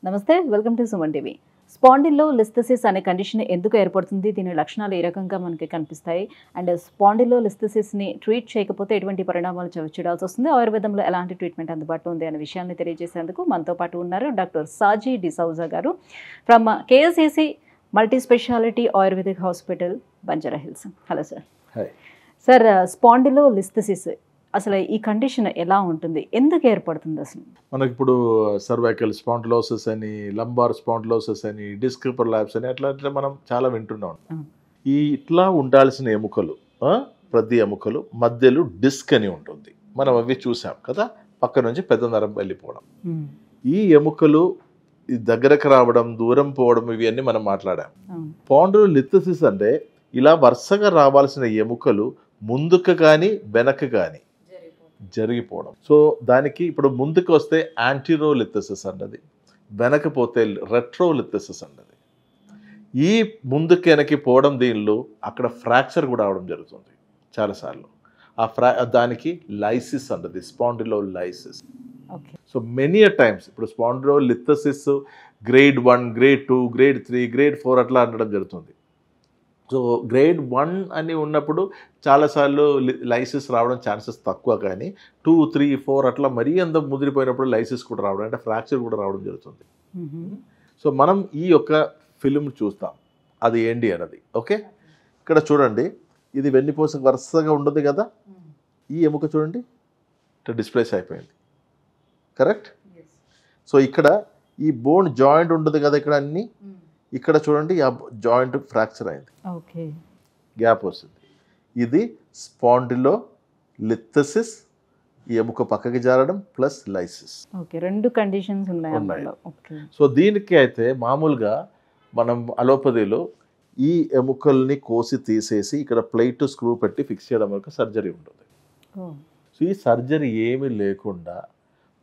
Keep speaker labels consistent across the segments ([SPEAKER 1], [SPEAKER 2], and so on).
[SPEAKER 1] నమస్తే, welcome to Suman TV. Spondylolisthesis అనే condition ఎందుకు ఏర్పడుతుంది, దీని లక్షణాలు ఏ రకంగా మనకి కనిపిస్తాయి, అండ్ స్పాండిలో లిస్థెసిస్ని ట్రీట్ చేయకపోతే ఎటువంటి పరిణామాలు చూడాల్సి వస్తుంది, ఆయుర్వేదంలో ఎలాంటి ట్రీట్మెంట్ అందుబాటులో ఉంది అనే విషయాన్ని తెలియజేసేందుకు మనతో పాటు ఉన్నారు డాక్టర్ సాజీ డిసౌజా గారు from KSAC multi speciality ayurvedic hospital, Banjara Hills. Hello sir. Sir, spondylolisthesis అసలు ఈ కండిషన్ ఎలా ఉంటుంది, ఎందుకు ఏర్పడుతుంది అసలు?
[SPEAKER 2] మనకి ఇప్పుడు సర్వైకల్ స్పాండిలోసిస్ అని, లంబార్ స్పాండిలోసిస్ అని, డిస్క్ ప్రొలాప్స్ అని అట్లా మనం చాలా వింటున్నాం. ఈ ఇట్లా ఉండాల్సిన ఎముకలు, ప్రతి ఎముకలు మధ్యలో డిస్క్ అని ఉంటుంది. మనం అవి చూసాం కదా, పక్క నుంచి పెద్ద నరం వెళ్ళిపోవడం. ఈ ఎముకలు దగ్గరకు రావడం, దూరం పోవడం, ఇవన్నీ మనం మాట్లాడాం. స్పాండిలోలిస్థెసిస్ అంటే ఇలా వరుసగా రావాల్సిన ఎముకలు ముందుకు కానీ వెనక్కి కానీ జరిగిపోవడం. సో దానికి ఇప్పుడు ముందుకు వస్తే యాంటీరోలిస్థెసిస్ అన్నది, వెనకపోతే రెట్రోలిస్థెసిస్ అన్నది. ఈ ముందుకు వెనక్కి పోవడం దీనిలో అక్కడ ఫ్రాక్చర్ కూడా అవడం జరుగుతుంది చాలాసార్లు. దానికి లైసిస్ అన్నది, స్పాండిలోలైసిస్. సో మెనీ టైమ్స్ ఇప్పుడు spondylolisthesis grade 1, grade 2, grade 3, grade 4 అట్లా అనడం జరుగుతుంది. సో గ్రేడ్ 1 అని ఉన్నప్పుడు చాలాసార్లు లైసిస్ రావడం ఛాన్సెస్ తక్కువ, కానీ 2, 3, 4 అట్లా మరీ అంత ముదిరిపోయినప్పుడు లైసిస్ కూడా రావడం, అంటే ఫ్రాక్చర్ కూడా రావడం జరుగుతుంది. సో మనం ఈ యొక్క ఫిల్మ్ చూస్తాం, అది ఏంటి అన్నది. ఓకే, ఇక్కడ చూడండి, ఇది వెన్నుపూస వరుసగా ఉండదు కదా, ఈ ఎముక చూడండి ఇట్లా డిస్ప్లేస్ అయిపోయింది, కరెక్ట్. సో ఇక్కడ ఈ బోన్ జాయింట్ ఉండదు కదా, ఇక్కడ అన్ని ఇక్కడ చూడండి ఆ జాయింట్ ఫ్రాక్చర్ అయింది, గ్యాప్ వస్తుంది. ఇది స్పాండిలోలిస్థెసిస్, ఈ ఎముక పక్కకి జారడం ప్లస్ లైసిస్,
[SPEAKER 1] రెండు కండిషన్స్ ఉన్నాయి.
[SPEAKER 2] సో దీనికి అయితే మామూలుగా మనం అలోపతిలో ఈ ఎముకల్ని కోసి తీసేసి ఇక్కడ ప్లేట్ స్క్రూ పెట్టి ఫిక్స్ చేయడం వరకు సర్జరీ ఉంటుంది. సో ఈ సర్జరీ ఏమీ లేకుండా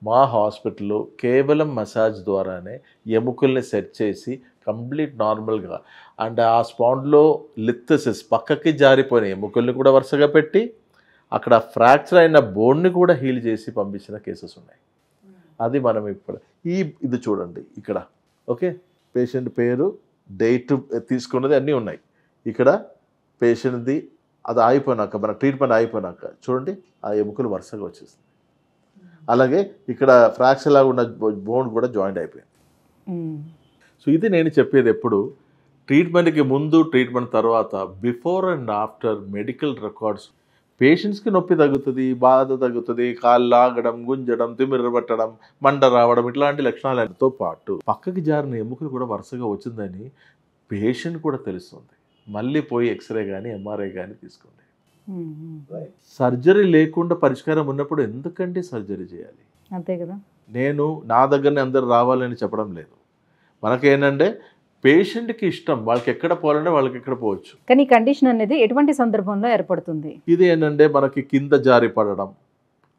[SPEAKER 2] మా హాస్పిటల్లో కేవలం మసాజ్ ద్వారానే ఎముకల్ని సెట్ చేసి కంప్లీట్ నార్మల్గా, అండ్ ఆ స్పాండిలోలిస్థెసిస్ పక్కకి జారిపోయిన ఎముకల్ని కూడా వరుసగా పెట్టి అక్కడ ఫ్రాక్చర్ అయిన బోన్ని కూడా హీల్ చేసి పంపించిన కేసెస్ ఉన్నాయి. అది మనం ఇప్పుడు ఇది చూడండి ఇక్కడ. ఓకే, పేషెంట్ పేరు, డేట్ తీసుకున్నది అన్నీ ఉన్నాయి. ఇక్కడ పేషెంట్ది అది అయిపోయినాక, మన ట్రీట్మెంట్ అయిపోయినాక చూడండి ఆ ఎముకలు వరుసగా వచ్చేస్తుంది. అలాగే ఇక్కడ ఫ్రాక్చర్ లాగా ఉన్న బోన్ కూడా జాయింట్ అయిపోయింది. సో ఇది నేను చెప్పేది ఎప్పుడు, ట్రీట్మెంట్కి ముందు, ట్రీట్మెంట్ తర్వాత, before and after medical records. పేషెంట్స్కి నొప్పి తగ్గుతుంది, బాధ తగ్గుతుంది, కాళ్ళు లాగడం, గుంజడం, తిమ్మిర పట్టడం, మంట రావడం, ఇట్లాంటి లక్షణాలతో పాటు పక్కకి జారిన ఎముకలు కూడా వరుసగా వచ్చిందని పేషెంట్ కూడా తెలుస్తుంది. మళ్ళీ పోయి ఎక్స్రే కానీ ఎంఆర్ఐ కానీ తీసుకోండి. సర్జరీ లేకుండా పరిష్కారం ఉన్నప్పుడు ఎందుకంటే సర్జరీ చేయాలి?
[SPEAKER 1] అంతే కదా.
[SPEAKER 2] నేను నా దగ్గరనే అందరు రావాలని చెప్పడం లేదు. మనకేంటంటే పేషెంట్కి ఇష్టం, వాళ్ళకి ఎక్కడ పోవాలంటే వాళ్ళకి ఎక్కడ పోవచ్చు.
[SPEAKER 1] కానీ కండిషన్ అనేది ఎటువంటి సందర్భంలో ఏర్పడుతుంది?
[SPEAKER 2] ఇది ఏంటంటే మనకి కింద జారి పడడం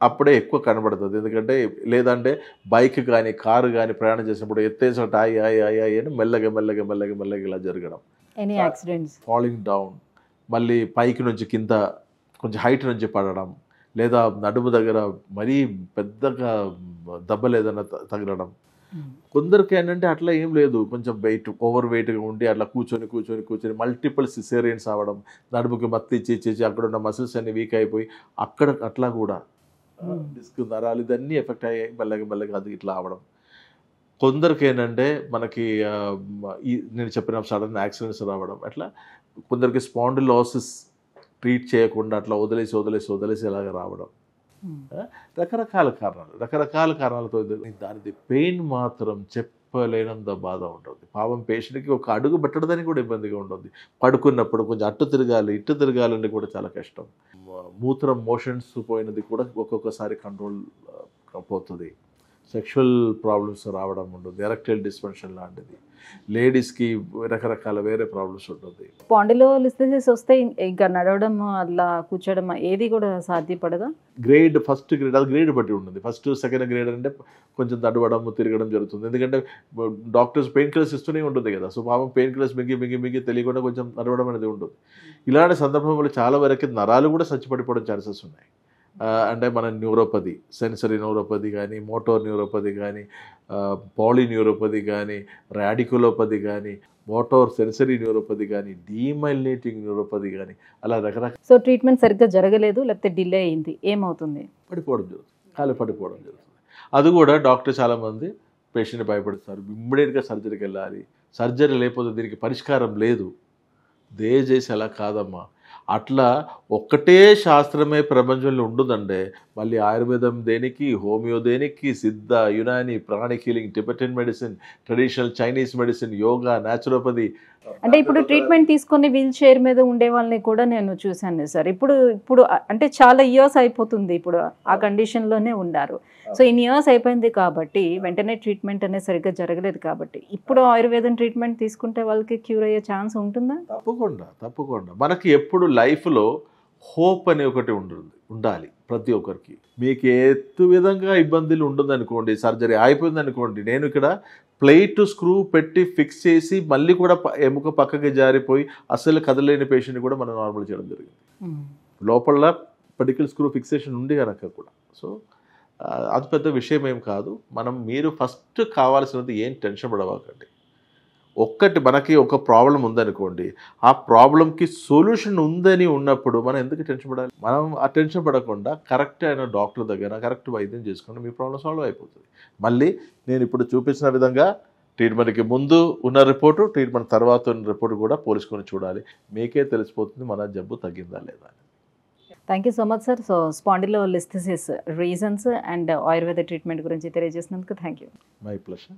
[SPEAKER 2] అప్పుడే ఎక్కువ కనబడుతుంది. ఎందుకంటే లేదంటే బైక్ కానీ కారు కానీ ప్రయాణం చేసినప్పుడు ఎత్తేసినట్టు ఆయి ఆయి ఆయి ఆయి అని మెల్లగా మెల్లగా మెల్లగా మెల్లగా ఇలా జరగడం,
[SPEAKER 1] ఎనీ యాక్సిడెంట్స్,
[SPEAKER 2] ఫాలింగ్ డౌన్, మళ్ళీ పైకి నుంచి కింద కొంచెం హైట్ నుంచి పడడం, లేదా నడుము దగ్గర మరీ పెద్దగా దెబ్బలు ఏదైనా తగలడం. కొందరికి ఏంటంటే అట్లా ఏం లేదు, కొంచెం ఓవర్ వెయిట్గా ఉండి అట్లా కూర్చొని కూర్చొని కూర్చొని మల్టిపుల్ సిసేరియన్స్ అవ్వడం, నడుముకి మత్తి ఇచ్చి అక్కడ ఉన్న మసిల్స్ అన్ని వీక్ అయిపోయి అక్కడ అట్లా కూడా డిస్క్ నరాలు ఇదన్నీ ఎఫెక్ట్ అయ్యాయి, మెల్లగా మెల్లగా అది ఇట్లా అవ్వడం. కొందరికి ఏంటంటే మనకి నేను చెప్పిన సడన్ యాక్సిడెంట్స్ రావడం, అట్లా కొందరికి స్పాండిలోసిస్ ట్రీట్ చేయకుండా అట్లా వదిలేసి ఇలాగ రావడం. రకరకాల కారణాలతో దానిది పెయిన్ మాత్రం చెప్పలేనంత బాధ ఉంటుంది. పాపం పేషెంట్కి ఒక అడుగు పెట్టడానికి కూడా ఇబ్బందిగా ఉంటుంది. పడుకున్నప్పుడు కొంచెం అట్టు తిరగాలి ఇట్టు తిరగాలని కూడా చాలా కష్టం. మూత్రం మోషన్స్ పోయినది కూడా ఒక్కొక్కసారి కంట్రోల్ పోతుంది. సెక్షువల్ ప్రాబ్లమ్స్ రావడం ఉంటుంది, ఎరెక్టైల్ డిస్ఫంక్షన్ లాంటిది. లేడీస్కి రకరకాల వేరే ప్రాబ్లమ్స్ ఉంటుంది.
[SPEAKER 1] స్పాండిలోలిస్థెసిస్ వస్తే ఇంకా నడవడం, అలా కూర్చోవడం ఏది కూడా సాధ్యపడదా?
[SPEAKER 2] ఫస్ట్ గ్రేడ్ అది గ్రేడ్ బట్టి ఉంటుంది. ఫస్ట్ సెకండ్ గ్రేడ్ అంటే కొంచెం నడవడం తిరగడం జరుగుతుంది. ఎందుకంటే డాక్టర్స్ పెయిన్ కిల్లర్స్ ఇస్తూనే ఉంటుంది కదా. సో పాపం పెయిన్ కిల్లర్స్ మింగి తెలియకుండా కొంచెం నడవడం అనేది ఉంటుంది. ఇలాంటి సందర్భంలో చాలా వరకు నరాలు కూడా చచ్చిపడిపోవడం ఛాన్సెస్ ఉన్నాయి. అంటే మన న్యూరోపతి, సెన్సరీ న్యూరోపతి కానీ, మోటార్ న్యూరోపతి కానీ, పాలీన్యూరోపతి కానీ, రాడికులోపతి కానీ, మోటార్ సెన్సరీ న్యూరోపతి కానీ, డీమైలినేటింగ్ న్యూరోపతి కానీ, అలా రకరకాల
[SPEAKER 1] సో ట్రీట్మెంట్ సరిగ్గా జరగలేదు, లేకపోతే డిలే అయింది, ఏమవుతుంది?
[SPEAKER 2] పడిపోవడం జరుగుతుంది, కాలు పడిపోవడం జరుగుతుంది. అది కూడా డాక్టర్ చాలామంది పేషెంట్ భయపడుతున్నారు, ఇమ్మీడియట్గా సర్జరీకి వెళ్ళాలి, సర్జరీ లేకపోతే దీనికి పరిష్కారం లేదు. దయచేసి అలా కాదమ్మా. అట్లా ఒక్కటే శాస్త్రమే ప్రపంచంలో ఉండదంటే మళ్ళీ ఆయుర్వేదం దేనికి, హోమియో దేనికి, సిద్ధ, Unani, pranic healing, Tibetan medicine, traditional Chinese medicine, yoga, naturopathy.
[SPEAKER 1] అంటే ఇప్పుడు ట్రీట్మెంట్ తీసుకొని వీల్ చైర్ మీద ఉండే వాళ్ళని కూడా నేను చూశాను సార్. ఇప్పుడు అంటే చాలా ఇయర్స్ అయిపోతుంది, ఇప్పుడు ఆ కండిషన్లోనే ఉన్నారు. సో ఇన్ని ఇయర్స్ అయిపోయింది కాబట్టి వెంటనే ట్రీట్మెంట్ అనేది సరిగ్గా జరగలేదు కాబట్టి ఇప్పుడు ఆయుర్వేదం ట్రీట్మెంట్ తీసుకుంటే వాళ్ళకి క్యూర్ అయ్యే ఛాన్స్ ఉంటుందా?
[SPEAKER 2] తప్పకుండా తప్పకుండా. మనకి ఎప్పుడు లైఫ్లో హోప్ అనే ఒకటి ఉండాలి ప్రతి ఒక్కరికి. మీకు ఎత్తు విధంగా ఇబ్బందులు ఉంటుందనుకోండి, సర్జరీ అయిపోయింది అనుకోండి, నేను ఇక్కడ ప్లేట్ స్క్రూ పెట్టి ఫిక్స్ చేసి మళ్ళీ కూడా ఎముక పక్కకి జారిపోయి అసలు కదలేని పేషెంట్ కూడా మనం నార్మల్ చేయడం జరిగింది. లోపల పర్టికులర్ స్క్రూ ఫిక్సేషన్ ఉంది కనుక కూడా. సో అది పెద్ద విషయం ఏం కాదు. మీరు ఫస్ట్ కావాల్సినది ఏం టెన్షన్ పడవకండి. ఒక్కటి మనకి ఒక ప్రాబ్లం ఉందనుకోండి, ఆ ప్రాబ్లంకి సొల్యూషన్ ఉందని ఉన్నప్పుడు మనం ఎందుకు టెన్షన్ పడాలి? మనం ఆ టెన్షన్ పడకుండా కరెక్ట్ అయిన డాక్టర్ దగ్గర కరెక్ట్ వైద్యం చేసుకుంటే మీ ప్రాబ్లం సాల్వ్ అయిపోతుంది. మళ్ళీ నేను ఇప్పుడు చూపించిన విధంగా ట్రీట్మెంట్కి ముందు ఉన్న రిపోర్టు, ట్రీట్మెంట్ తర్వాత ఉన్న రిపోర్టు కూడా పోల్చుకొని చూడాలి. మీకే తెలిసిపోతుంది మన జబ్బు తగ్గిందా లేదా.
[SPEAKER 1] Thank you so much sir. So spondylolisthesis reasons and Ayurveda treatment గురించి తెలియజేసినందుకు థ్యాంక్ యూ.
[SPEAKER 2] My pleasure.